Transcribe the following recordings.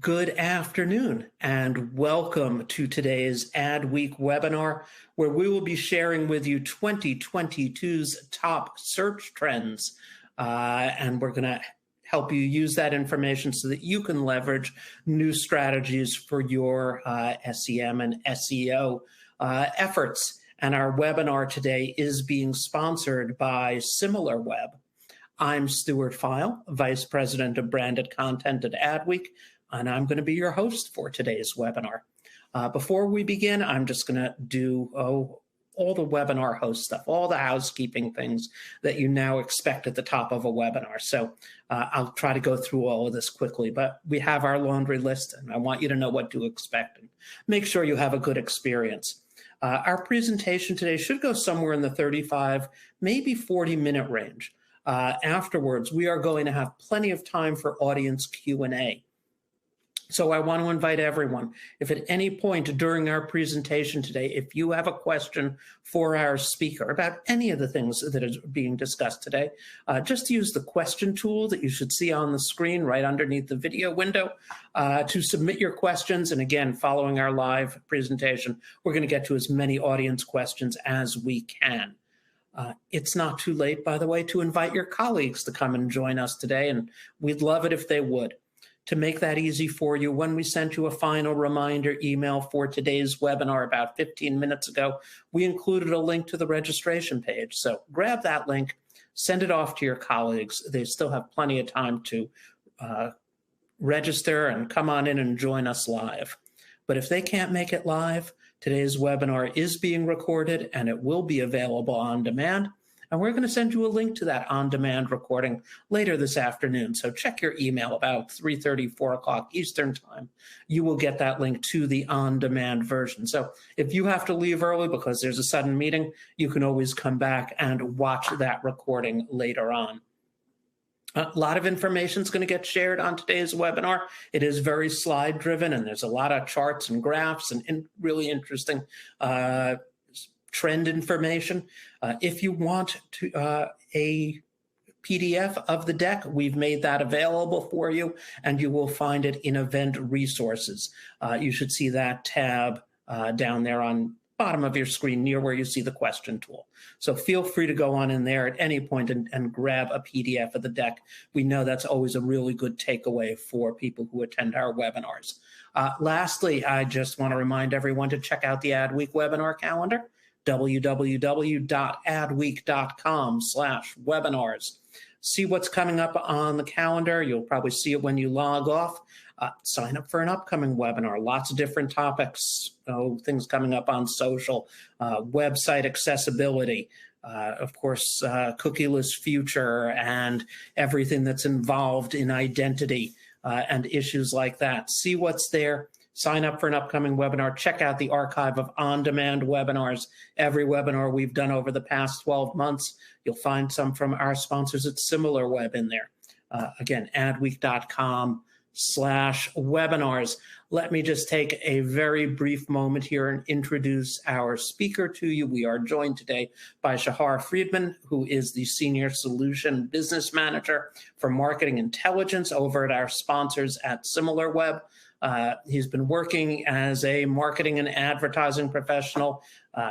Good afternoon, and welcome to today's Ad Week webinar, where we will be sharing with you 2022's top search trends. And we're going to help you use that information so that you can leverage new strategies for your SEM and SEO efforts. And our webinar today is being sponsored by Similarweb. I'm Stuart File, Vice President of Branded Content at Adweek, and I'm going to be your host for today's webinar. Before we begin, I'm just going to do all the webinar host stuff, all the housekeeping things that you now expect at the top of a webinar. So I'll try to go through all of this quickly, but we have our laundry list, and I want you to know what to expect and make sure you have a good experience. Our presentation today should go somewhere in the 35, maybe 40-minute range. Afterwards, we are going to have plenty of time for audience Q&A. So I want to invite everyone, if at any point during our presentation today, if you have a question for our speaker about any of the things that is being discussed today, just use the question tool that you should see on the screen right underneath the video window to submit your questions. And again, following our live presentation, we're going to get to as many audience questions as we can. It's not too late, by the way, to invite your colleagues to come and join us today, and we'd love it if they would. To make that easy for you, when we sent you a final reminder email for today's webinar about 15 minutes ago, we included a link to the registration page. So grab that link, send it off to your colleagues. They still have plenty of time to register and come on in and join us live. But if they can't make it live, today's webinar is being recorded and it will be available on demand. And we're going to send you a link to that on-demand recording later this afternoon. So check your email about 3:30, 4 o'clock Eastern time. You will get that link to the on-demand version. So if you have to leave early because there's a sudden meeting, you can always come back and watch that recording later on. A lot of information is going to get shared on today's webinar. It is very slide driven, and there's a lot of charts and graphs and really interesting trend information. If you want a PDF of the deck, we've made that available for you, and you will find it in Event Resources. You should see that tab down there on bottom of your screen near where you see the question tool. So feel free to go on in there at any point and grab a PDF of the deck. We know that's always a really good takeaway for people who attend our webinars. Lastly, I just want to remind everyone to check out the Adweek webinar calendar, www.adweek.com/webinars. See what's coming up on the calendar. You'll probably see it when you log off. Sign up for an upcoming webinar. Lots of different topics, things coming up on social, website accessibility, of course, cookieless future, and everything that's involved in identity and issues like that. See what's there. Sign up for an upcoming webinar. Check out the archive of on-demand webinars. Every webinar we've done over the past 12 months, you'll find some from our sponsors at Similarweb in there. Again, adweek.com/webinars. Let me just take a very brief moment here and introduce our speaker to you. We are joined today by Shahar Fridman, who is the Senior Solution Business Manager for Marketing Intelligence over at our sponsors at Similarweb. He's been working as a marketing and advertising professional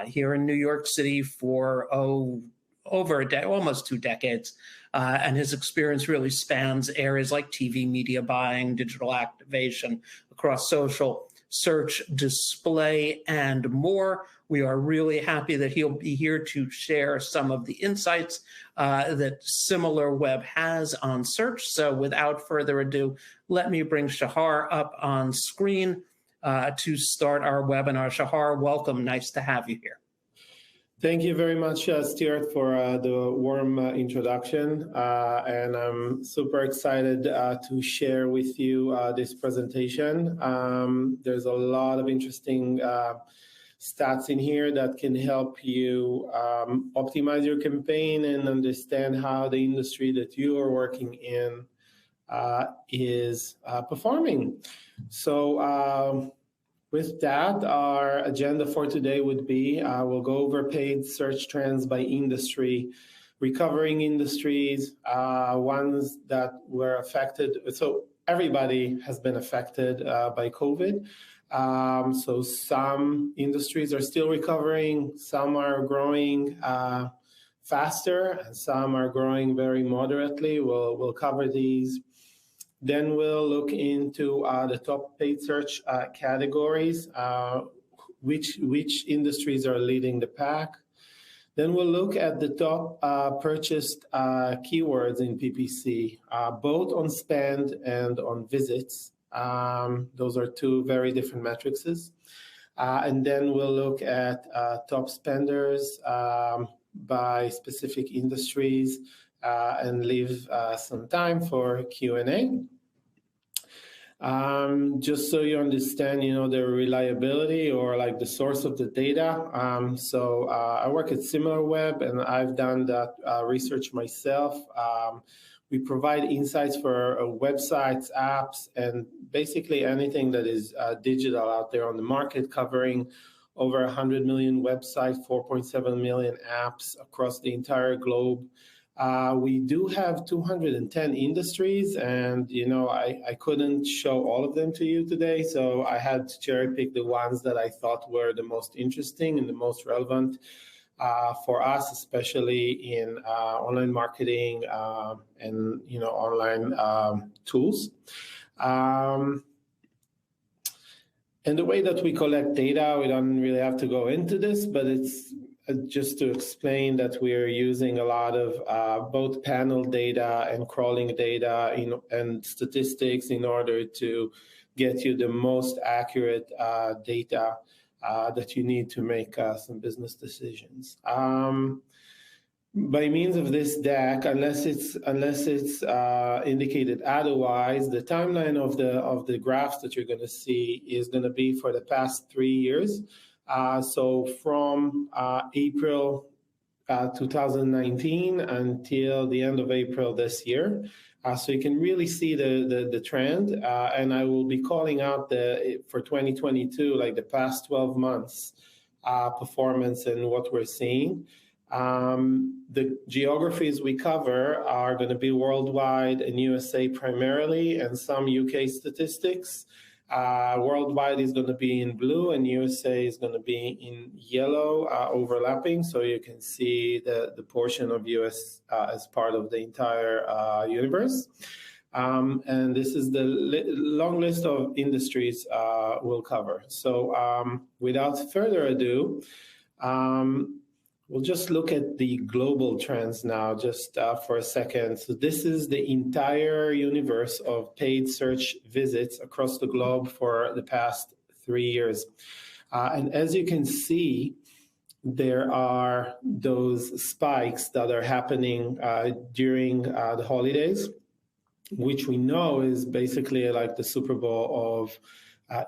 here in New York City for over almost 2 decades. And his experience really spans areas like TV, media buying, digital activation, across social, search, display, and more. We are really happy that he'll be here to share some of the insights that Similarweb has on search. So without further ado, let me bring Shahar up on screen to start our webinar. Shahar, welcome. Nice to have you here. Thank you very much, Stuart, for the warm introduction. And I'm super excited to share with you this presentation. There's a lot of interesting stats in here that can help you optimize your campaign and understand how the industry that you are working in is performing. So with that, our agenda for today would be we'll go over paid search trends by industry, recovering industries, ones that were affected. So everybody has been affected by COVID. So some industries are still recovering, some are growing faster, and some are growing very moderately. We'll cover these. Then we'll look into the top paid search categories, which industries are leading the pack. Then we'll look at the top purchased keywords in PPC, both on spend and on visits. Those are two very different metrics. And then we'll look at top spenders by specific industries and leave some time for Q&A. Just so you understand, the reliability or like the source of the data. I work at Similarweb, and I've done that research myself. We provide insights for websites, apps, and basically anything that is digital out there on the market, covering over 100 million websites, 4.7 million apps across the entire globe. We do have 210 industries, and I couldn't show all of them to you today, so I had to cherry pick the ones that I thought were the most interesting and the most relevant for us, especially in online marketing and online tools. And the way that we collect data, we don't really have to go into this, but it's just to explain that we are using a lot of both panel data and crawling data and statistics in order to get you the most accurate data that you need to make some business decisions. By means of this deck, unless it's indicated otherwise, the timeline of the graphs that you're going to see is going to be for the past 3 years. So from April 2019 until the end of April this year. So you can really see the trend, and I will be calling out for 2022, like the past 12 months performance and what we're seeing. The geographies we cover are going to be worldwide and USA primarily, and some UK statistics. Worldwide is going to be in blue, and USA is going to be in yellow, overlapping, so you can see the portion of US as part of the entire universe. And this is the long list of industries we'll cover. So without further ado, we'll just look at the global trends now, just for a second. So this is the entire universe of paid search visits across the globe for the past 3 years. And as you can see, there are those spikes that are happening during the holidays, which we know is basically like the Super Bowl of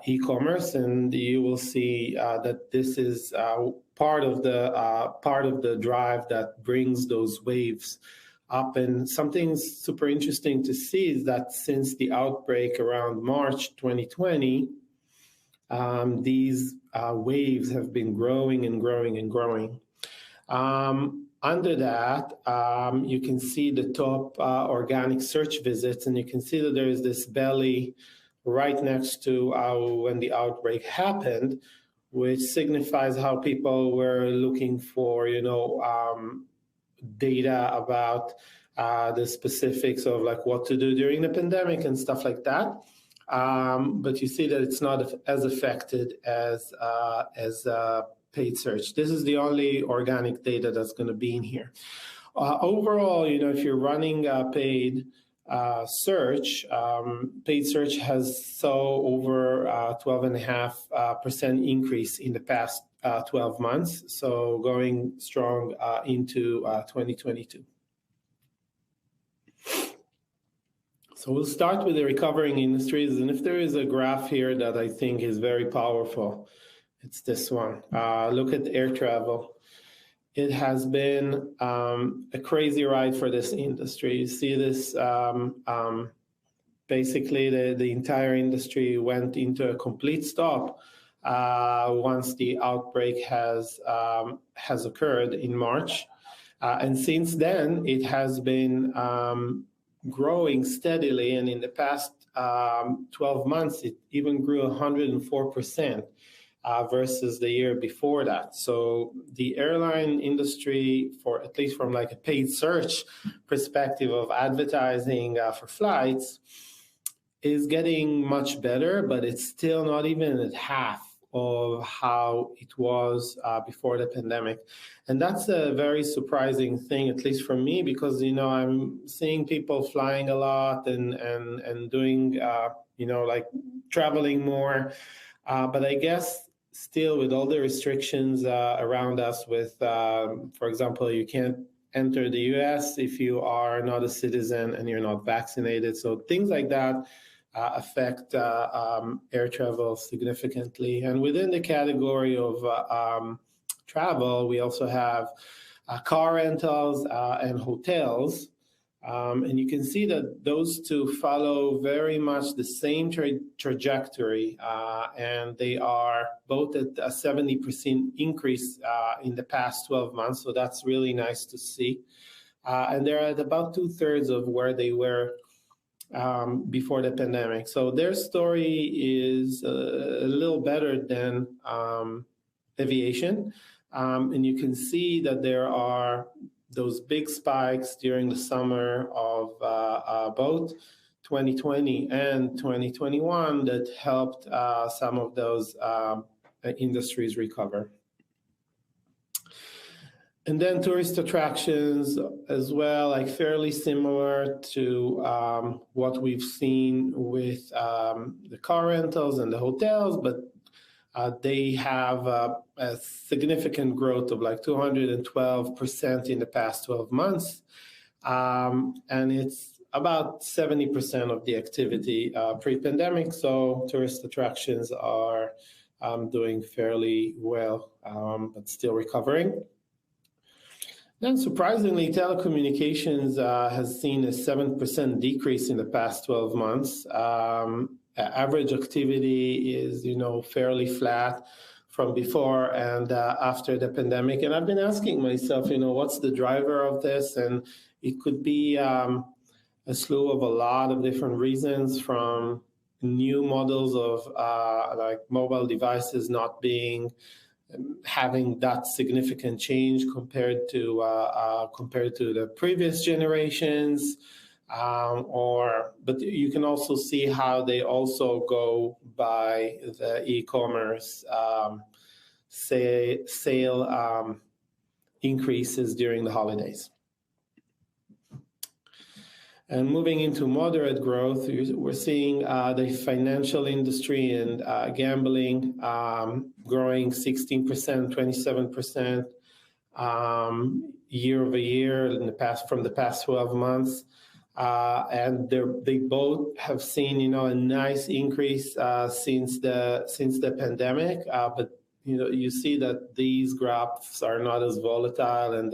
e-commerce, and you will see that this is part of the drive that brings those waves up. And something super interesting to see is that since the outbreak around March 2020, these waves have been growing and growing and growing. Under that, you can see the top organic search visits, and you can see that there is this belly right next to when the outbreak happened, which signifies how people were looking for, data about the specifics of like what to do during the pandemic and stuff like that. But you see that it's not as affected as paid search. This is the only organic data that's going to be in here. Overall, if you're running paid search, paid search has over 12.5% increase in the past 12 months, so going strong into 2022. So we'll start with the recovering industries, and if there is a graph here that I think is very powerful, it's this one. Look at air travel. It has been a crazy ride for this industry. You see this, basically the entire industry went into a complete stop once the outbreak has occurred in March. And since then, it has been growing steadily. And in the past 12 months, it even grew 104%. Versus the year before that. So the airline industry, for at least from like a paid search perspective of advertising for flights, is getting much better, but it's still not even at half of how it was before the pandemic. And that's a very surprising thing, at least for me, because, I'm seeing people flying a lot and doing, like traveling more. But I guess still with all the restrictions around us with, for example, you can't enter the US if you are not a citizen and you're not vaccinated. So things like that affect air travel significantly. And within the category of travel, we also have car rentals and hotels. And you can see that those two follow very much the same trajectory, and they are both at a 70% increase in the past 12 months. So that's really nice to see. And they're at about 2/3 of where they were before the pandemic. So their story is a little better than aviation. And you can see that there are those big spikes during the summer of both 2020 and 2021 that helped some of those industries recover. And then tourist attractions as well, like fairly similar to what we've seen with the car rentals and the hotels, but they have a significant growth of like 212% in the past 12 months. And it's about 70% of the activity pre-pandemic. So tourist attractions are doing fairly well, but still recovering. Then surprisingly, telecommunications has seen a 7% decrease in the past 12 months. Average activity is, fairly flat from before and after the pandemic. And I've been asking myself, what's the driver of this? And it could be a slew of a lot of different reasons, from new models of like mobile devices not having that significant change compared to the previous generations. But you can also see how they also go by the e-commerce sale increases during the holidays. And moving into moderate growth, we're seeing the financial industry and gambling growing 16%, 27% year over year from the past 12 months. And they both have seen, a nice increase since the pandemic. But you see that these graphs are not as volatile, and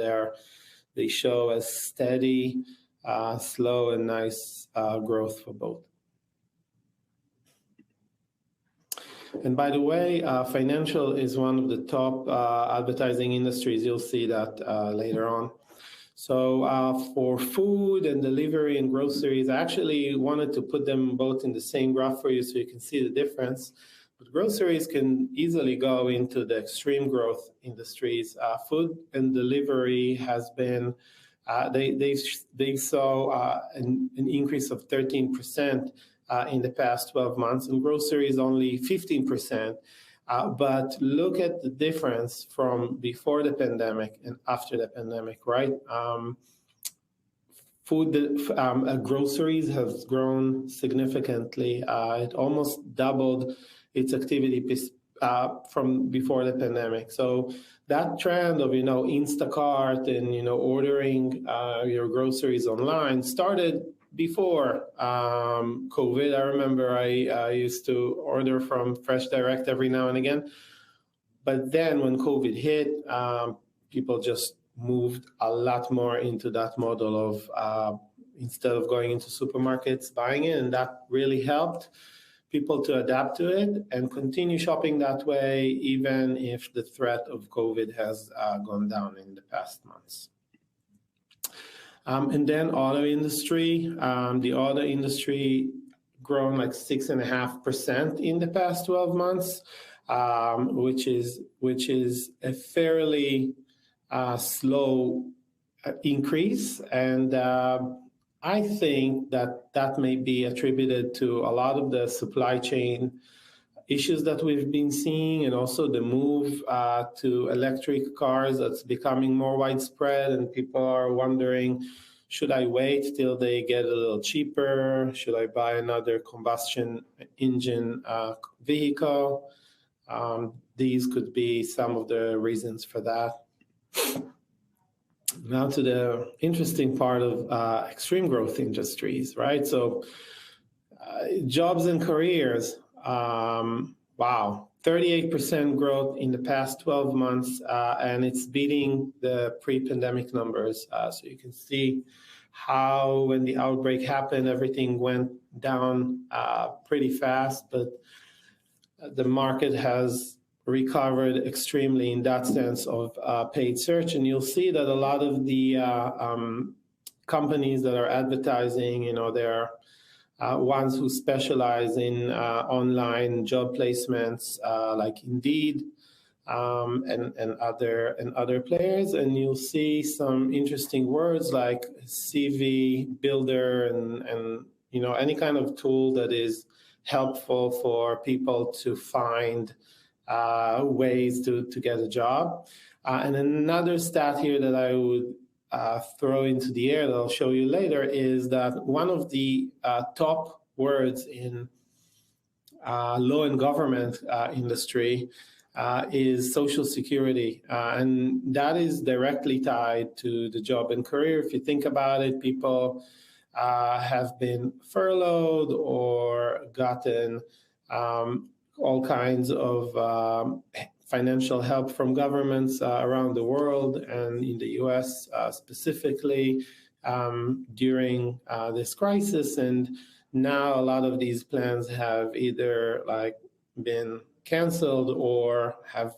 they show a steady, slow and nice growth for both. And by the way, financial is one of the top advertising industries. You'll see that later on. So for food and delivery and groceries, I actually wanted to put them both in the same graph for you so you can see the difference. But groceries can easily go into the extreme growth industries. Food and delivery has been, they saw an increase of 13% in the past 12 months, and groceries only 15%. But look at the difference from before the pandemic and after the pandemic, right? Groceries have grown significantly. It almost doubled its activity from before the pandemic. So that trend of, Instacart and, ordering your groceries online started before COVID. I remember I used to order from Fresh Direct every now and again. But then when COVID hit, people just moved a lot more into that model of instead of going into supermarkets, buying it. And that really helped people to adapt to it and continue shopping that way, even if the threat of COVID has gone down in the past months. And then auto industry. The auto industry grown like 6.5% in the past 12 months, which is a fairly slow increase. And I think that may be attributed to a lot of the supply chain issues that we've been seeing, and also the move to electric cars that's becoming more widespread, and people are wondering, should I wait till they get a little cheaper? Should I buy another combustion engine vehicle? These could be some of the reasons for that. Now to the interesting part of extreme growth industries, right? So jobs and careers. Wow, 38% growth in the past 12 months, and it's beating the pre-pandemic numbers. So you can see how when the outbreak happened, everything went down pretty fast, but the market has recovered extremely in that sense of paid search. And you'll see that a lot of the companies that are advertising, they're ones who specialize in online job placements, like Indeed, and other players. And you'll see some interesting words like CV builder and any kind of tool that is helpful for people to find ways to get a job. And another stat here that I would throw into the air that I'll show you later is that one of the top words in law and government industry is Social Security. And that is directly tied to the job and career. If you think about it, people have been furloughed or gotten all kinds of financial help from governments around the world, and in the US specifically during this crisis. And now a lot of these plans have either been canceled or have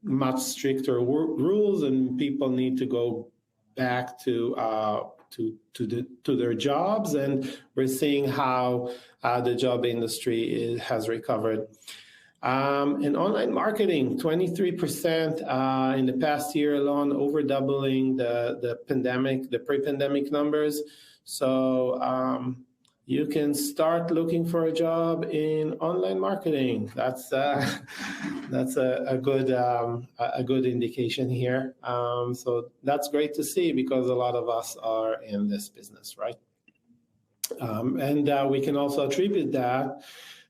much stricter rules, and people need to go back to their jobs. And we're seeing how the job industry has recovered. In online marketing, 23% in the past year alone, over doubling the pre-pandemic numbers. So you can start looking for a job in online marketing. That's a good indication here. So that's great to see, because a lot of us are in this business, right? And we can also attribute that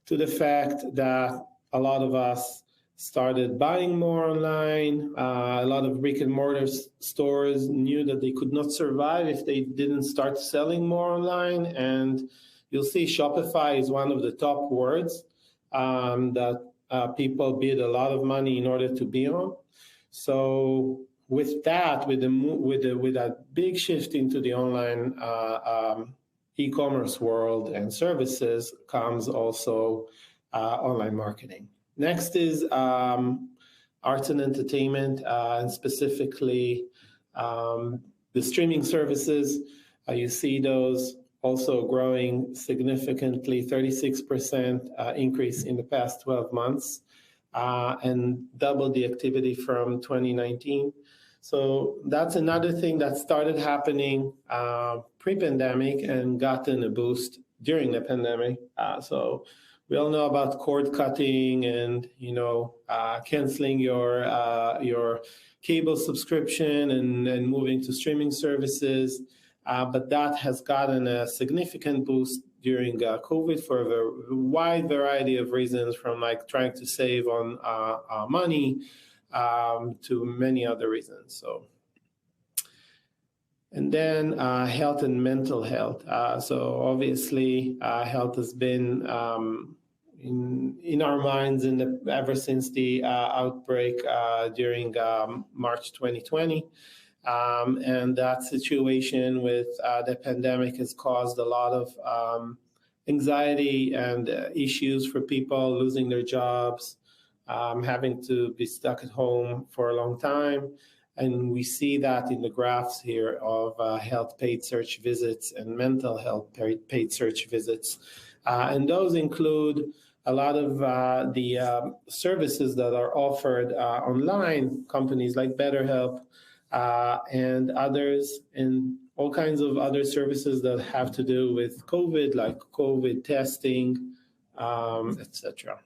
to the fact that a lot of us started buying more online. A lot of brick and mortar stores knew that they could not survive if they didn't start selling more online. And you'll see Shopify is one of the top words that people bid a lot of money in order to be on. So with that, with a big shift into the online e-commerce world and services, comes also online marketing. Next is arts and entertainment, and specifically the streaming services. You see those also growing significantly, 36% increase in the past 12 months, and double the activity from 2019. So that's another thing that started happening pre-pandemic and gotten a boost during the pandemic. So we all know about cord cutting and canceling your cable subscription and moving to streaming services. But that has gotten a significant boost during COVID for a wide variety of reasons, from trying to save on money to many other reasons. So, and then health and mental health. So obviously, health has been in our minds ever since the outbreak during March 2020. And that situation with the pandemic has caused a lot of anxiety and issues for people, losing their jobs, having to be stuck at home for a long time. And we see that in the graphs here of health paid search visits and mental health paid search visits. And those include a lot of the services that are offered online, companies like BetterHelp and others, and all kinds of other services that have to do with COVID, like COVID testing, etc.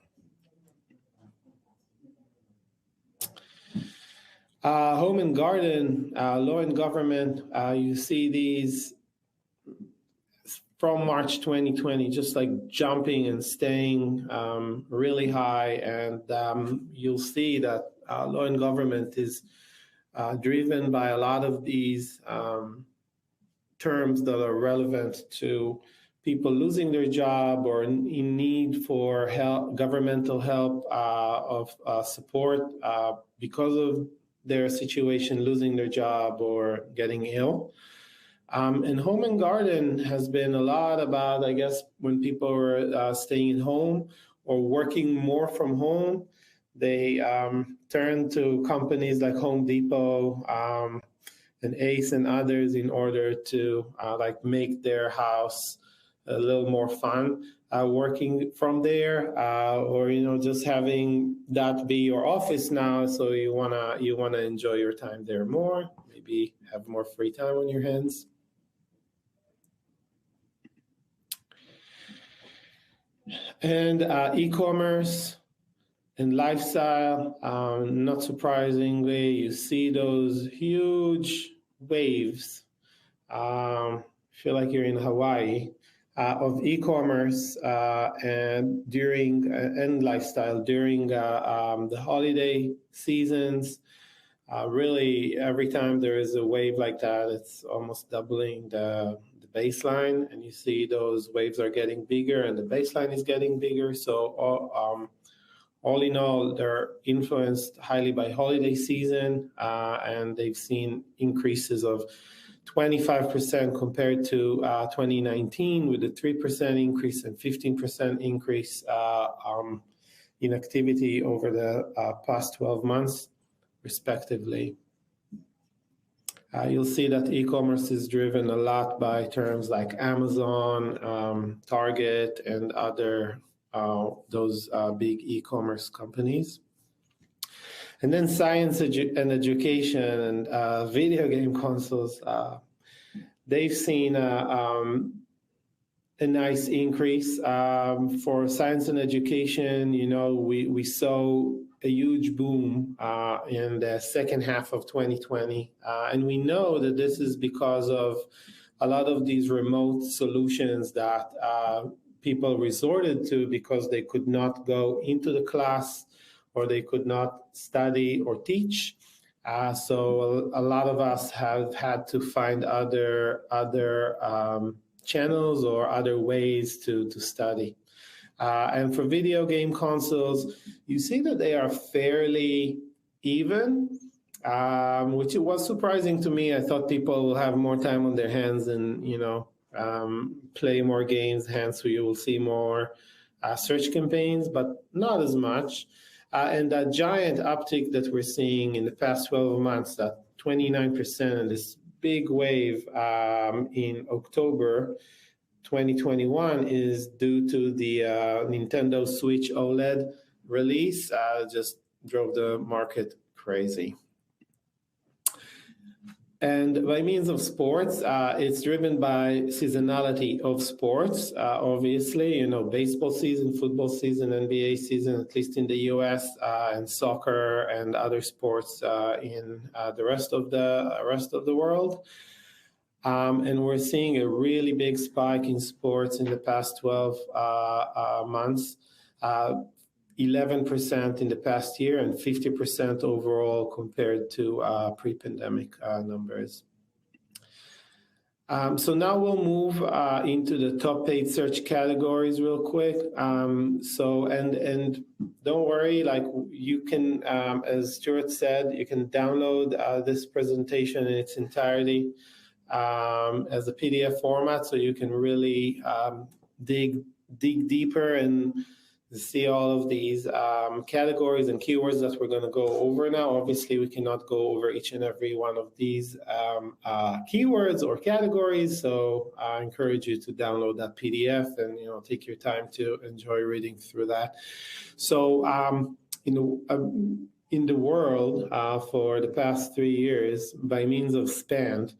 Home and garden, law and government, you see these from March 2020, just like jumping and staying really high. And you'll see that law and government is driven by a lot of these terms that are relevant to people losing their job or in need for help, governmental help of support because of their situation, losing their job or getting ill. And home and garden has been a lot about, I guess, when people are staying at home or working more from home, they turn to companies like Home Depot and Ace and others in order to like make their house a little more fun working from there, or just having that be your office now. So you wanna enjoy your time there more, maybe have more free time on your hands. And e-commerce and lifestyle, not surprisingly, you see those huge waves. Feel like you're in Hawaii of e-commerce and lifestyle during the holiday seasons. Really, every time there is a wave like that, it's almost doubling the baseline, and you see those waves are getting bigger, and the baseline is getting bigger. So all in all, they're influenced highly by holiday season, and they've seen increases of 25% compared to 2019, with a 3% increase and 15% increase in activity over the past 12 months, respectively. You'll see that e-commerce is driven a lot by terms like Amazon, Target, and other those big e-commerce companies. And then science and education and video game consoles, they've seen a nice increase. For science and education, we saw a huge boom in the second half of 2020. And we know that this is because of a lot of these remote solutions that people resorted to because they could not go into the class or they could not study or teach. So a lot of us have had to find other channels or other ways to study. And for video game consoles, you see that they are fairly even, which was surprising to me. I thought people will have more time on their hands and, play more games, hence you will see more search campaigns, but not as much. And that giant uptick that we're seeing in the past 12 months, that 29%, and this big wave in October 2021 is due to the Nintendo Switch OLED release. Just drove the market crazy. And by means of sports, it's driven by seasonality of sports. Obviously, baseball season, football season, NBA season, at least in the US, and soccer and other sports in the rest of the world. And we're seeing a really big spike in sports in the past 12 months, 11% in the past year and 50% overall compared to pre-pandemic numbers. So now we'll move into the top paid search categories real quick. And don't worry, like you can, as Stuart said, you can download this presentation in its entirety as a PDF format, so you can really dig deeper and You see all of these categories and keywords that we're going to go over now. Obviously, we cannot go over each and every one of these keywords or categories. So I encourage you to download that PDF and take your time to enjoy reading through that. So in the world for the past 3 years, by means of spend,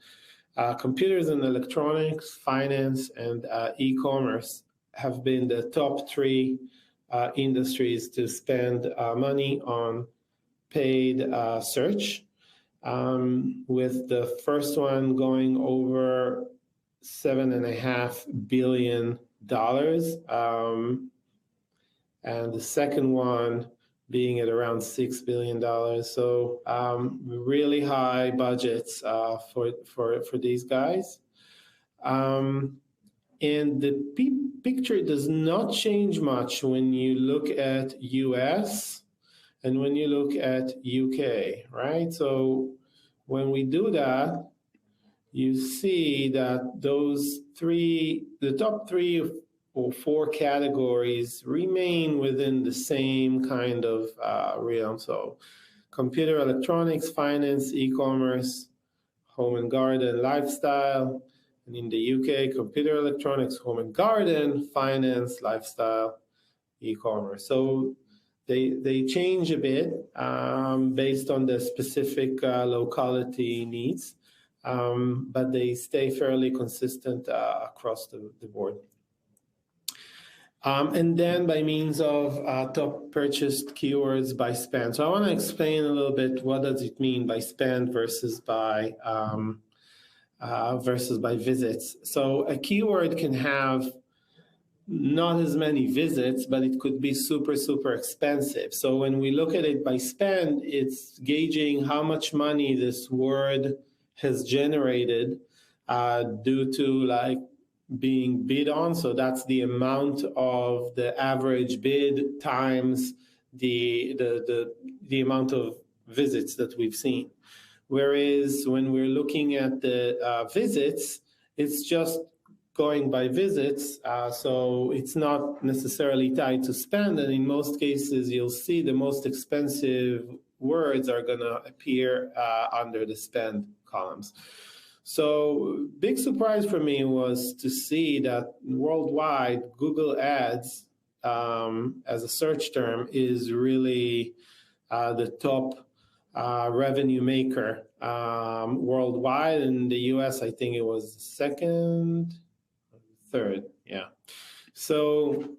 computers and electronics, finance, and e-commerce have been the top 3 industries to spend money on paid search, with the first one going over $7.5 billion, and the second one being at around $6 billion. So really high budgets for these guys. And the picture does not change much when you look at US and when you look at UK, right? So when we do that, you see that the top 3 or 4 categories remain within the same kind of realm. So computer, electronics, finance, e-commerce, home and garden, lifestyle. And in the UK, computer, electronics, home and garden, finance, lifestyle, e-commerce. So they change a bit based on the specific locality needs, but they stay fairly consistent across the board. And then by means of top purchased keywords by spend. So I want to explain a little bit what does it mean by spend versus by visits. So a keyword can have not as many visits, but it could be super, super expensive. So when we look at it by spend, it's gauging how much money this word has generated due to being bid on. So that's the amount of the average bid times the amount of visits that we've seen. Whereas when we're looking at the visits, it's just going by visits, so it's not necessarily tied to spend. And in most cases, you'll see the most expensive words are going to appear under the spend columns. So big surprise for me was to see that worldwide, Google Ads as a search term is really the top revenue maker worldwide. In the US, I think it was second, third, yeah. So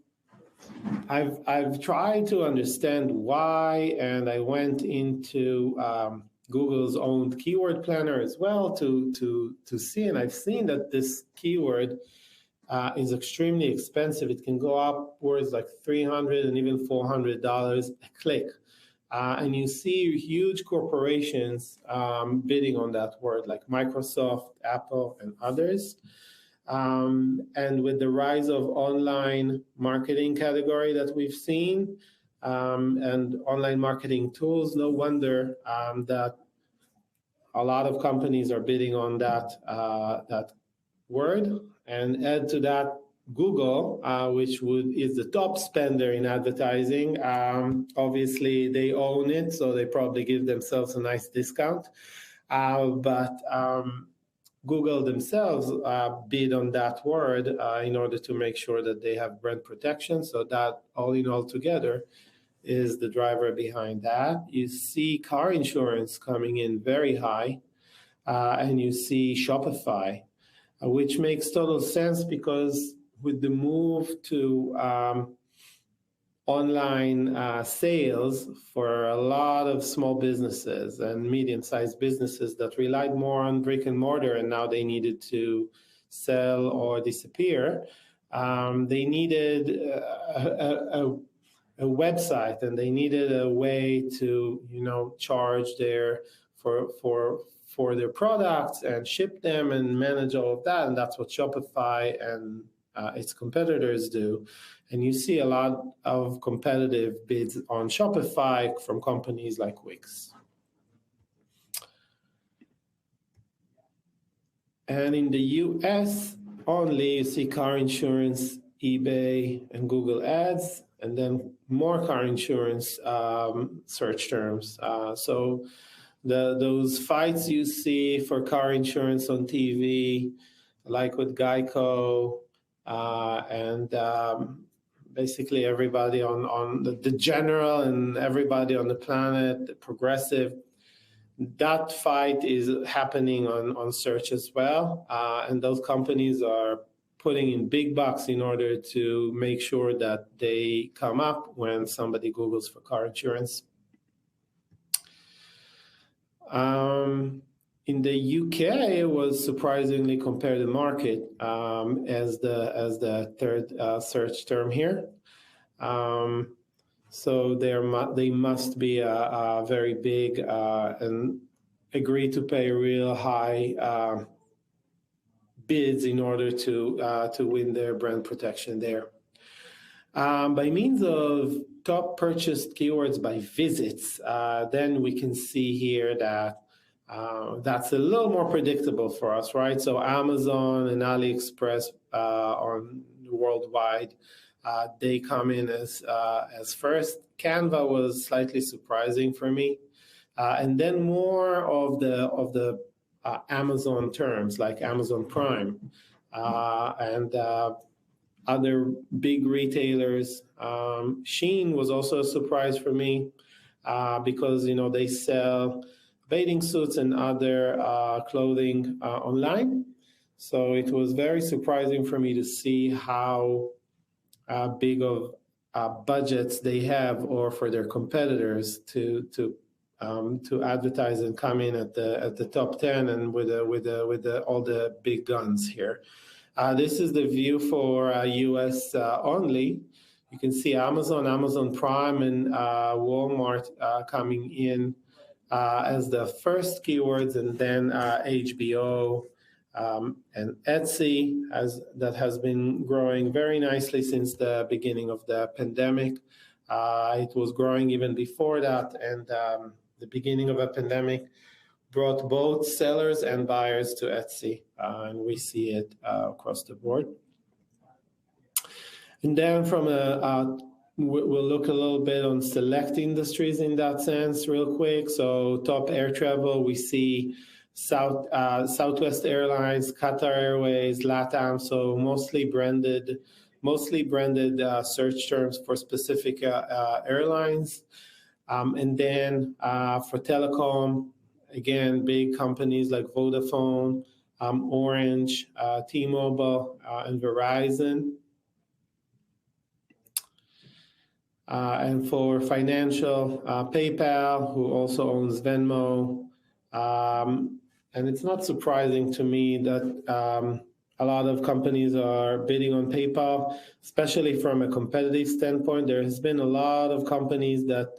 I've tried to understand why, and I went into Google's own keyword planner as well to see, and I've seen that this keyword is extremely expensive. It can go upwards like $300 and even $400 a click. And you see huge corporations bidding on that word, like Microsoft, Apple, and others. And with the rise of online marketing category that we've seen and online marketing tools, no wonder that a lot of companies are bidding on that word. And add to that Google, which is the top spender in advertising. Obviously, they own it, so they probably give themselves a nice discount. But Google themselves bid on that word in order to make sure that they have brand protection. So that all in all together is the driver behind that. You see car insurance coming in very high, and you see Shopify, which makes total sense because with the move to online sales for a lot of small businesses and medium-sized businesses that relied more on brick and mortar, and now they needed to sell or disappear. They needed a website, and they needed a way to charge for their products and ship them and manage all of that, and that's what Shopify and its competitors do. And you see a lot of competitive bids on Shopify from companies like Wix. And in the US only, you see car insurance, eBay, and Google Ads. and then more car insurance search terms. So those fights you see for car insurance on TV, like with Geico, and basically everybody on the general and everybody on the planet, the progressive, that fight is happening on search as well. And those companies are putting in big bucks in order to make sure that they come up when somebody Googles for car insurance. In the UK, it was surprisingly competitive market as the third search term here. So they must be a very big and agree to pay real high bids in order to win their brand protection there. By means of top purchased keywords by visits, then we can see here that that's a little more predictable for us, right? So Amazon and AliExpress on worldwide, they come in as first. Canva was slightly surprising for me, and then more of the Amazon terms like Amazon Prime and other big retailers. Shein was also a surprise for me because they sell bathing suits and other clothing online. So it was very surprising for me to see how big of budgets they have, or for their competitors to advertise and come in at the top 10 and with all the big guns here. This is the view for US only. You can see Amazon Prime, and Walmart coming in as the first keywords, and then HBO and Etsy that has been growing very nicely since the beginning of the pandemic. It was growing even before that, and the beginning of a pandemic brought both sellers and buyers to Etsy, and we see it across the board. And then we'll look a little bit on select industries in that sense real quick. So top air travel, we see Southwest Airlines, Qatar Airways, LATAM, so mostly branded search terms for specific airlines. And then for telecom, again, big companies like Vodafone, Orange, T-Mobile, and Verizon. And for financial, PayPal, who also owns Venmo. And it's not surprising to me that a lot of companies are bidding on PayPal, especially from a competitive standpoint. There has been a lot of companies that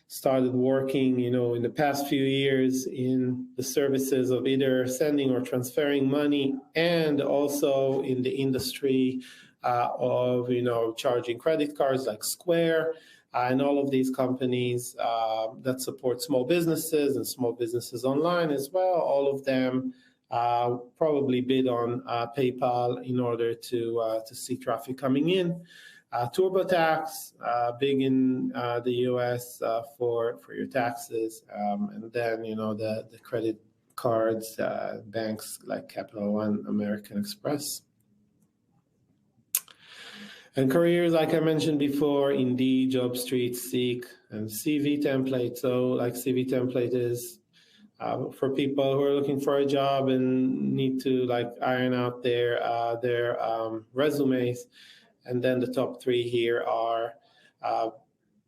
started working, in the past few years in the services of either sending or transferring money, and also in the industry of, charging credit cards like Square, and all of these companies that support small businesses and small businesses online as well. All of them probably bid on PayPal in order to see traffic coming in. TurboTax, big in the US for your taxes, and then the credit cards, banks like Capital One, American Express. And careers, like I mentioned before, Indeed, JobStreet, Seek, and CV Template. So like CV Template is for people who are looking for a job and need to iron out their resumes. And then the top three here are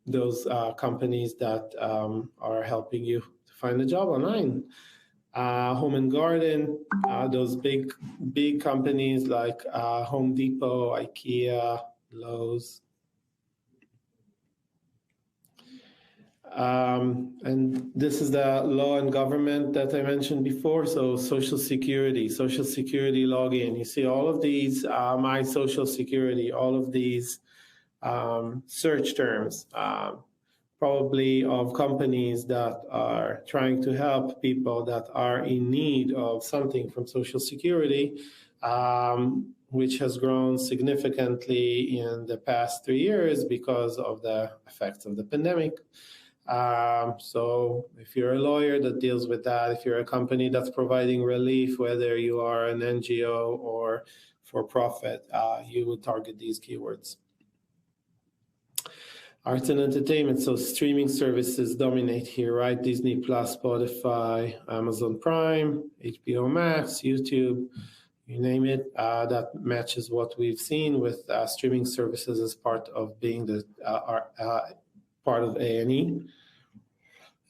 those companies that are helping you to find a job online. Home and Garden, those big companies like Home Depot, IKEA, Lowe's. And this is the law and government that I mentioned before. So Social Security login. You see all of these, My Social Security, all of these search terms, probably of companies that are trying to help people that are in need of something from Social Security. which has grown significantly in the past 3 years because of the effects of the pandemic. So if you're a lawyer that deals with that, if you're a company that's providing relief, whether you are an NGO or for profit, you would target these keywords. Arts and entertainment, so streaming services dominate here, right? Disney Plus, Spotify, Amazon Prime, HBO Max, YouTube, you name it. That matches what we've seen with streaming services as part of being the part of A&E.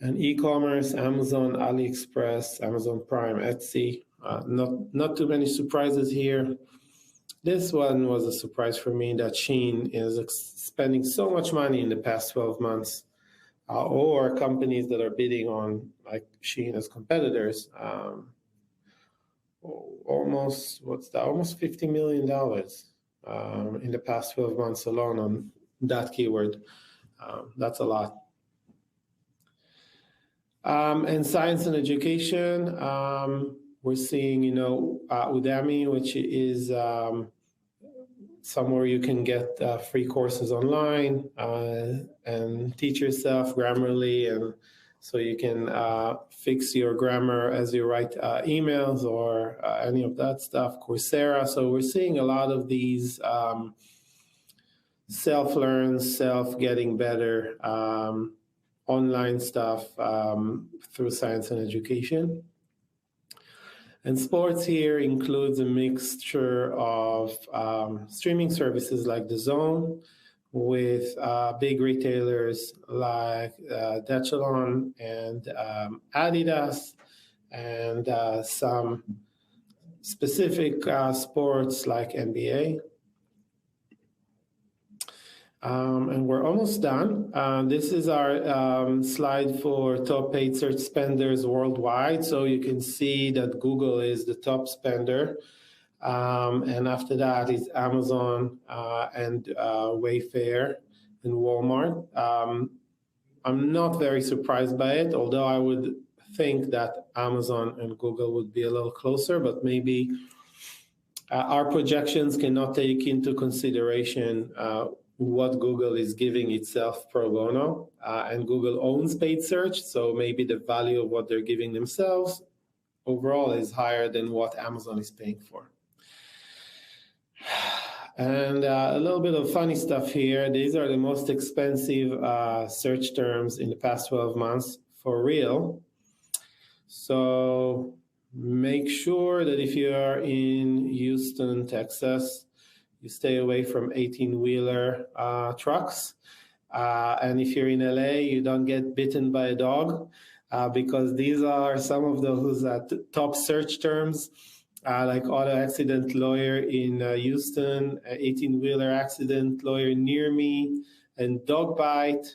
And e-commerce, Amazon, AliExpress, Amazon Prime, Etsy. Not too many surprises here. This one was a surprise for me that Shein is spending so much money in the past 12 months, or companies that are bidding on like Shein as competitors. Almost $50 million in the past 12 months alone on that keyword. That's a lot. And science and education, we're seeing, Udemy, which is somewhere you can get free courses online and teach yourself Grammarly, and so you can fix your grammar as you write emails or any of that stuff. Coursera. So we're seeing a lot of these self-learn, self-getting better online stuff through science and education. And sports here includes a mixture of streaming services like DAZN with big retailers like Decathlon and Adidas, and some specific sports like NBA. And we're almost done. This is our slide for top paid search spenders worldwide. So you can see that Google is the top spender. And after that is Amazon and Wayfair and Walmart. I'm not very surprised by it, although I would think that Amazon and Google would be a little closer, but maybe our projections cannot take into consideration what Google is giving itself pro bono, and Google owns paid search, so maybe the value of what they're giving themselves overall is higher than what Amazon is paying for. And a little bit of funny stuff here. These are the most expensive search terms in the past 12 months for real. So make sure that if you are in Houston, Texas, you stay away from 18-wheeler trucks. And if you're in LA, you don't get bitten by a dog, because these are some of those top search terms, like auto accident lawyer in Houston, 18-wheeler accident lawyer near me, and dog bite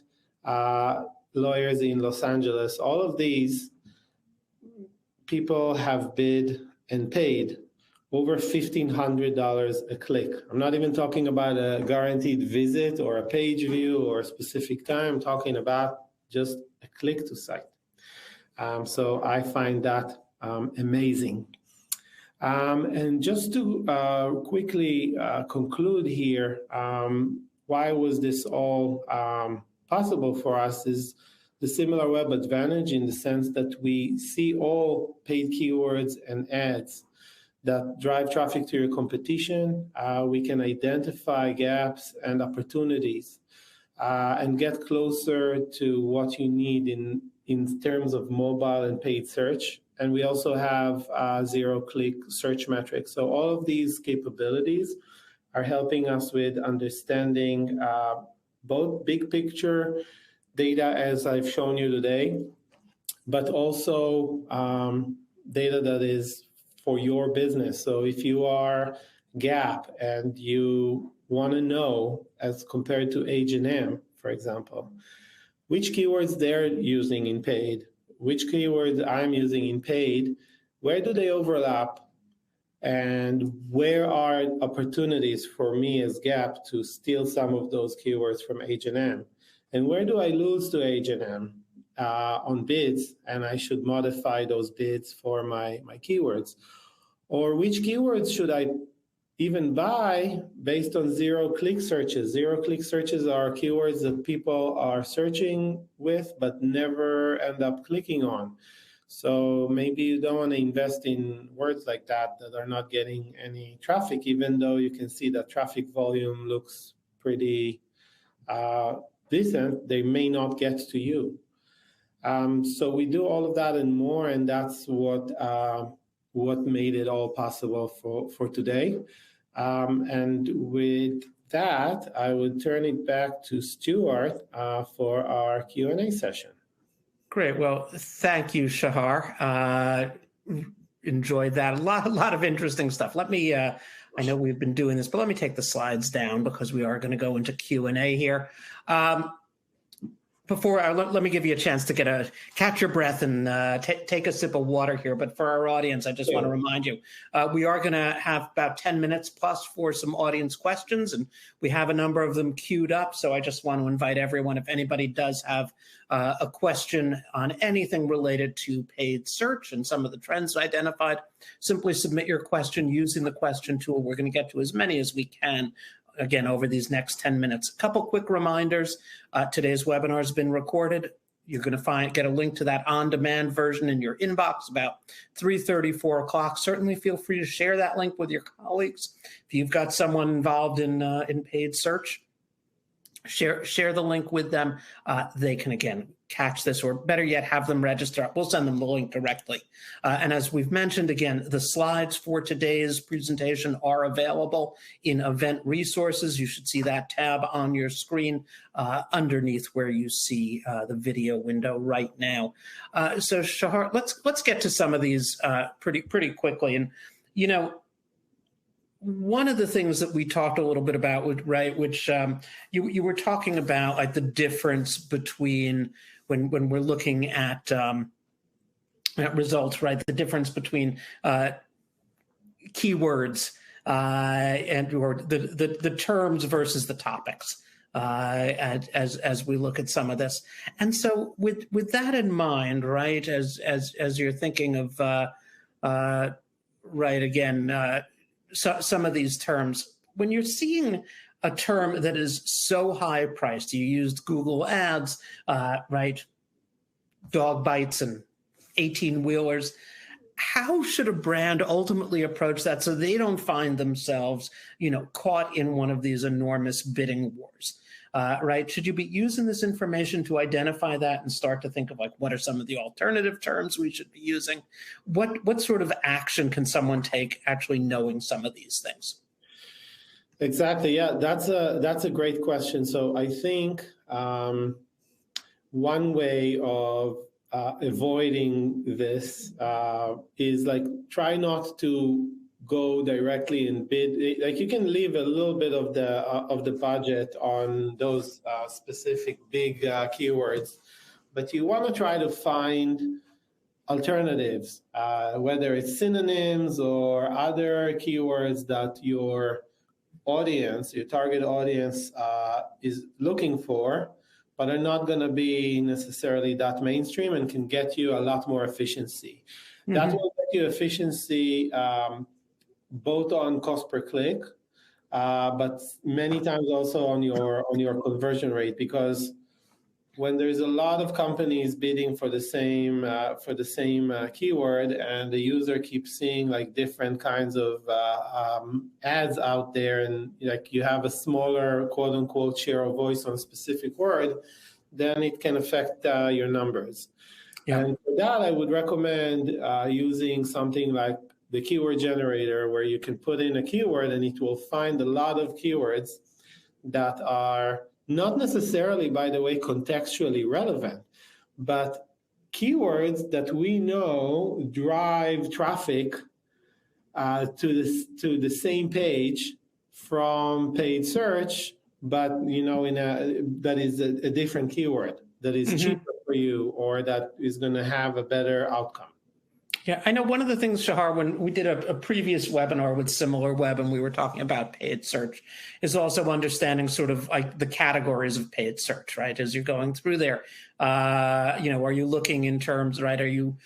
lawyers in Los Angeles. All of these people have bid and paid over $1,500 a click. I'm not even talking about a guaranteed visit or a page view or a specific time. I'm talking about just a click to site. So I find that amazing. And just to quickly conclude here, why was this all possible for us is the Similarweb advantage, in the sense that we see all paid keywords and ads that drive traffic to your competition. We can identify gaps and opportunities and get closer to what you need in terms of mobile and paid search. And we also have zero-click search metrics. So all of these capabilities are helping us with understanding both big picture data, as I've shown you today, but also data that is for your business. So if you are Gap and you want to know, as compared to H&M, for example, which keywords they're using in paid, which keywords I'm using in paid, where do they overlap, and where are opportunities for me as Gap to steal some of those keywords from H&M, and where do I lose to H&M on bids, and I should modify those bids for my keywords. Or which keywords should I even buy based on zero-click searches? Zero-click searches are keywords that people are searching with but never end up clicking on. So maybe you don't want to invest in words like that are not getting any traffic, even though you can see that traffic volume looks pretty decent. They may not get to you. So we do all of that and more, and that's what made it all possible for today. And with that, I would turn it back to Stuart for our Q&A session. Great. Well, thank you, Shahar. Enjoyed that. A lot of interesting stuff. Let me, I know we've been doing this, but let me take the slides down because we are going to go into Q&A here. Before, let me give you a chance to catch your breath and take a sip of water here. But for our audience, I just want to remind you, we are going to have about 10 minutes plus for some audience questions, and we have a number of them queued up. So I just want to invite everyone, if anybody does have a question on anything related to paid search and some of the trends identified, simply submit your question using the question tool. We're going to get to as many as we can, again, over these next 10 minutes. A couple quick reminders. Today's webinar has been recorded. You're going to get a link to that on-demand version in your inbox about 3:30, 4 o'clock. Certainly feel free to share that link with your colleagues. If you've got someone involved in paid search, share the link with them. They can, again, catch this, or better yet, have them register. We'll send them the link directly. And as we've mentioned, again, the slides for today's presentation are available in Event Resources. You should see that tab on your screen underneath where you see the video window right now. So Shahar, let's get to some of these pretty quickly. And, you know, one of the things that we talked a little bit about, right, which you were talking about, like the difference between when we're looking at results, right, the difference between keywords or the terms versus the topics as we look at some of this. And so with that in mind, right, as you're thinking of right, again, so some of these terms, when you're seeing a term that is so high priced, you used Google Ads, right? Dog bites and 18-wheelers. How should a brand ultimately approach that so they don't find themselves, you know, caught in one of these enormous bidding wars? Right? Should you be using this information to identify that and start to think of, like, what are some of the alternative terms we should be using? What sort of action can someone take actually knowing some of these things? Exactly. Yeah, that's a great question. So I think one way of avoiding this is, like, try not to go directly and bid. Like, you can leave a little bit of the budget on those specific big keywords, but you want to try to find alternatives, whether it's synonyms or other keywords that your audience, your target audience, is looking for, but are not going to be necessarily that mainstream and can get you a lot more efficiency. Mm-hmm. That will get you efficiency both on cost per click, but many times also on your conversion rate, because when there's a lot of companies bidding for the same keyword, and the user keeps seeing, like, different kinds of ads out there, and, like, you have a smaller quote unquote share of voice on a specific word, then it can affect your numbers. Yeah. And for that, I would recommend using something like the keyword generator, where you can put in a keyword and it will find a lot of keywords that are not necessarily, by the way, contextually relevant, but keywords that we know drive traffic to the same page from paid search, but, you know, that is a different keyword that is cheaper for you, or that is going to have a better outcome. Yeah, I know one of the things, Shahar, when we did a previous webinar with Similarweb and we were talking about paid search, is also understanding sort of like the categories of paid search, right? As you're going through there, you know, are you looking in terms, right? Are you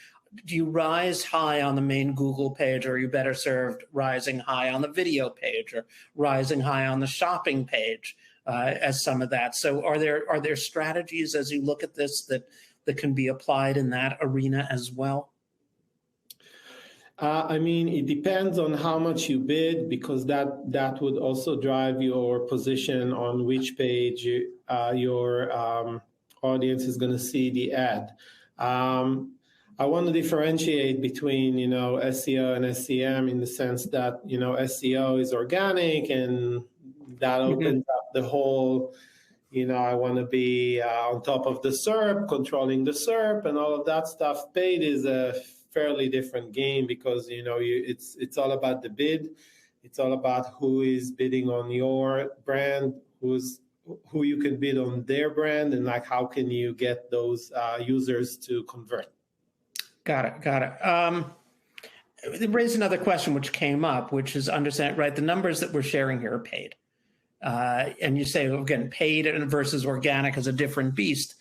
do you rise high on the main Google page, or are you better served rising high on the video page, or rising high on the shopping page as some of that? So are there strategies as you look at this that can be applied in that arena as well? I mean, it depends on how much you bid, because that would also drive your position on which page your audience is going to see the ad. I want to differentiate between, SEO and SEM, in the sense that, SEO is organic, and that opens up the whole, I want to be on top of the SERP, controlling the SERP and all of that stuff. Paid is a fairly different game, because it's all about the bid. It's all about who is bidding on your brand, who you can bid on their brand, and like how can you get those users to convert. Got it. It raised another question which came up, which is understand, right? The numbers that we're sharing here are paid. And you say, again, paid versus organic is a different beast.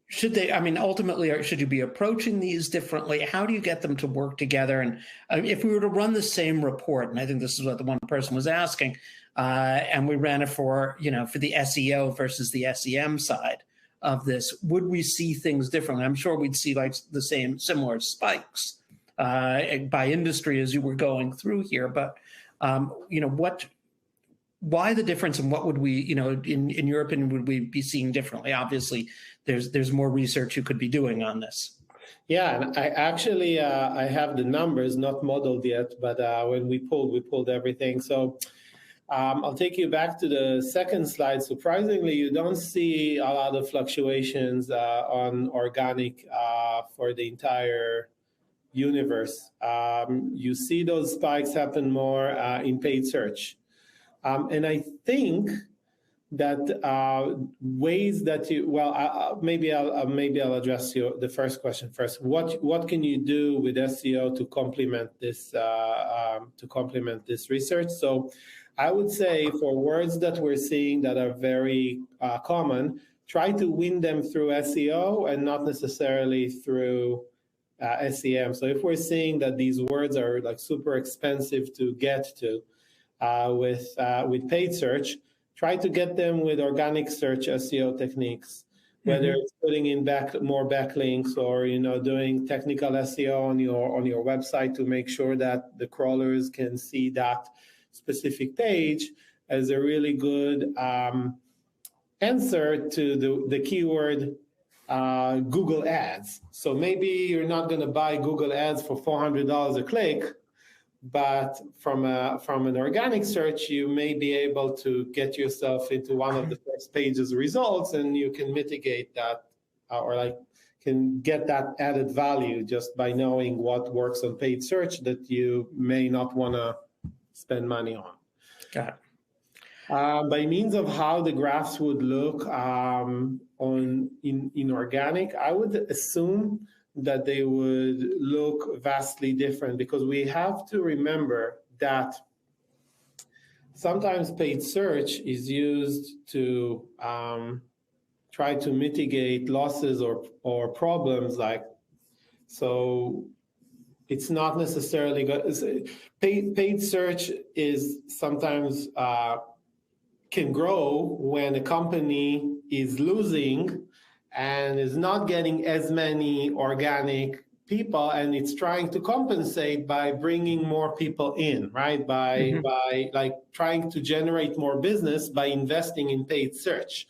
Should they, ultimately, should you be approaching these differently? How do you get them to work together? And if we were to run the same report, and I think this is what the one person was asking, and we ran it for the SEO versus the SEM side of this, would we see things differently? I'm sure we'd see like the similar spikes by industry as you were going through here. But, why the difference, and what would we, in your opinion, would we be seeing differently? Obviously, there's more research you could be doing on this. Yeah, and I actually I have the numbers not modeled yet, but when we pulled everything. So I'll take you back to the second slide. Surprisingly, you don't see a lot of fluctuations on organic for the entire universe. You see those spikes happen more in paid search. And I think that ways that maybe I'll address the first question first. What can you do with SEO to complement this research? So I would say for words that we're seeing that are very common, try to win them through SEO and not necessarily through SEM. So if we're seeing that these words are like super expensive to get to with paid search, try to get them with organic search SEO techniques, whether it's putting in more backlinks, or doing technical SEO on your website to make sure that the crawlers can see that specific page as a really good answer to the keyword Google Ads. So maybe you're not going to buy Google Ads for $400 a click, but from an organic search, you may be able to get yourself into one of the first pages results, and you can mitigate that or can get that added value just by knowing what works on paid search that you may not want to spend money on. Got it. By means of how the graphs would look in organic, I would assume that they would look vastly different, because we have to remember that sometimes paid search is used to try to mitigate losses or problems. So it's not necessarily good. Paid search is sometimes can grow when a company is losing and is not getting as many organic people, and it's trying to compensate by bringing more people in, right? By trying to generate more business by investing in paid search.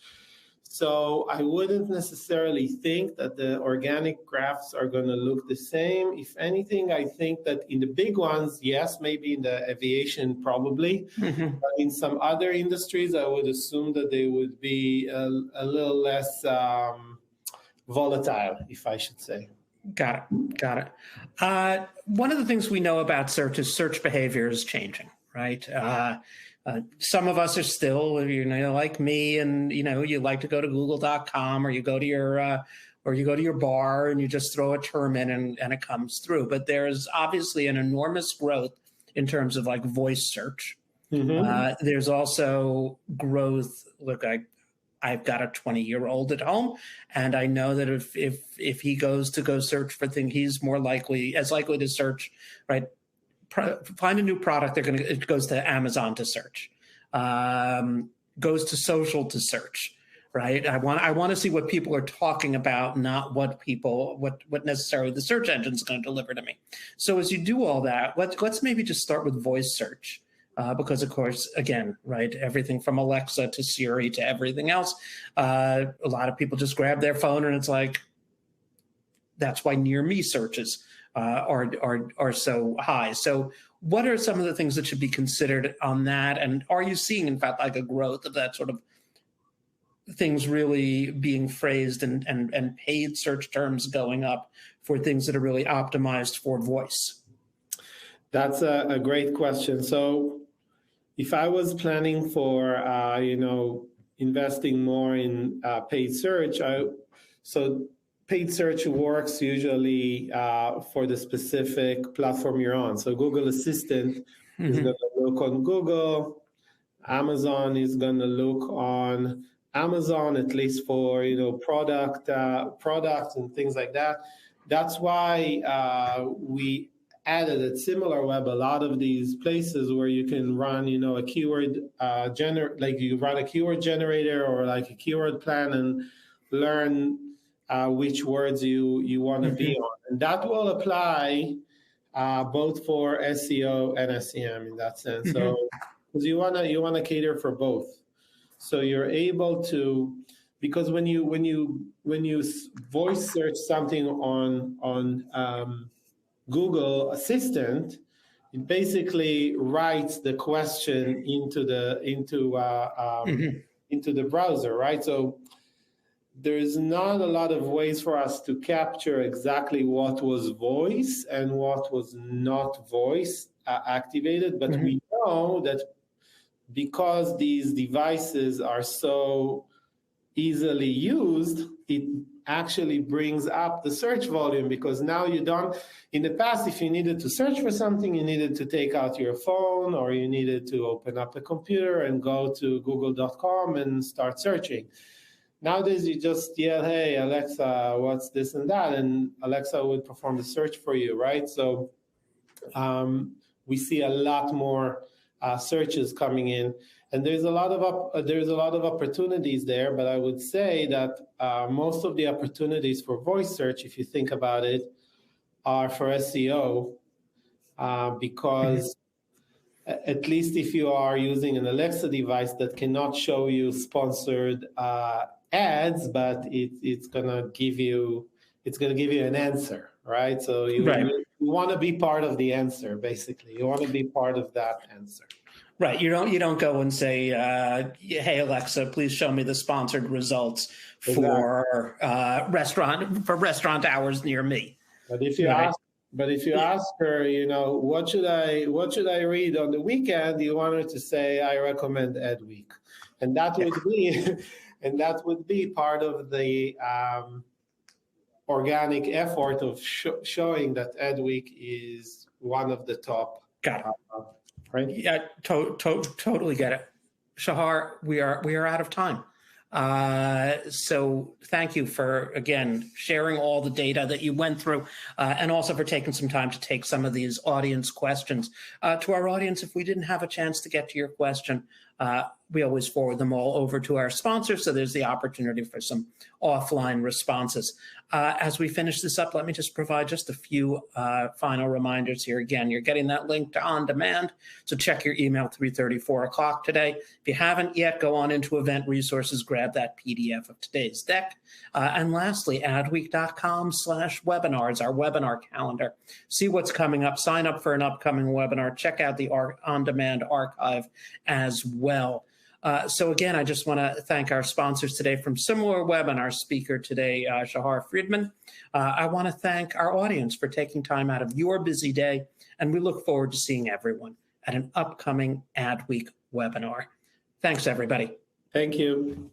So I wouldn't necessarily think that the organic graphs are going to look the same. If anything, I think that in the big ones, yes, maybe in the aviation, probably. But in some other industries, I would assume that they would be a little less volatile, if I should say. Got it. One of the things we know about search is search behavior is changing, right? Some of us are still, like me, and you like to go to google.com, or you go to your bar and you just throw a term in and it comes through. But there's obviously an enormous growth in terms of voice search. There's also growth. Look, I've got a 20-year-old at home, and I know that if he goes to go search for things, he's as likely to search, right? Find a new product, it goes to Amazon to search, goes to social to search, right? I want to see what people are talking about, not what necessarily the search engine is going to deliver to me. So as you do all that, let's maybe just start with voice search, because of course, again, right, everything from Alexa to Siri to everything else, a lot of people just grab their phone and it's like, that's why near me searches are so high. So what are some of the things that should be considered on that? And are you seeing, in fact, like a growth of that sort of things really being phrased and paid search terms going up for things that are really optimized for voice? That's a great question. So if I was planning for, investing more in paid search, so paid search works usually for the specific platform you're on. So Google Assistant is going to look on Google. Amazon is going to look on Amazon, at least for products and things like that. That's why we added at Similarweb a lot of these places where you can run, a keyword like you run a keyword generator or like a keyword plan and learn which words you want to be on, and that will apply both for SEO and SEM in that sense. So because you wanna cater for both. So you're able to, because when you voice search something on Google Assistant, it basically writes the question into the browser, right? So there's not a lot of ways for us to capture exactly what was voice and what was not voice activated, but we know that because these devices are so easily used, it actually brings up the search volume, because now you don't, in the past, if you needed to search for something, you needed to take out your phone or you needed to open up a computer and go to google.com and start searching. Nowadays, you just yell, hey, Alexa, what's this and that? And Alexa would perform the search for you, right? So we see a lot more searches coming in, and there's a lot of opportunities there. But I would say that most of the opportunities for voice search, if you think about it, are for SEO, because at least if you are using an Alexa device that cannot show you sponsored ads, but it's gonna give you an answer, right? So you want to be part of the answer, basically. You want to be part of that answer. Right. You don't go and say, "Hey Alexa, please show me the sponsored results for restaurant hours near me." But if you ask her, what should I read on the weekend, you want her to say, "I recommend Adweek," and that would be part of the organic effort of showing that Adweek is one of the top. Got it. Right? Yeah, totally get it. Shahar, we are out of time. So thank you for, again, sharing all the data that you went through, and also for taking some time to take some of these audience questions. To our audience, if we didn't have a chance to get to your question, we always forward them all over to our sponsors, so there's the opportunity for some offline responses. As we finish this up, let me just provide just a few final reminders here. Again, you're getting that link to On Demand, so check your email 3:30, 4 o'clock today. If you haven't yet, go on into Event Resources, grab that PDF of today's deck. And lastly, adweek.com/webinars, our webinar calendar. See what's coming up, sign up for an upcoming webinar, check out the On Demand archive as well. So again, I just want to thank our sponsors today from Similarweb and our speaker today, Shahar Fridman. I want to thank our audience for taking time out of your busy day, and we look forward to seeing everyone at an upcoming Adweek webinar. Thanks, everybody. Thank you.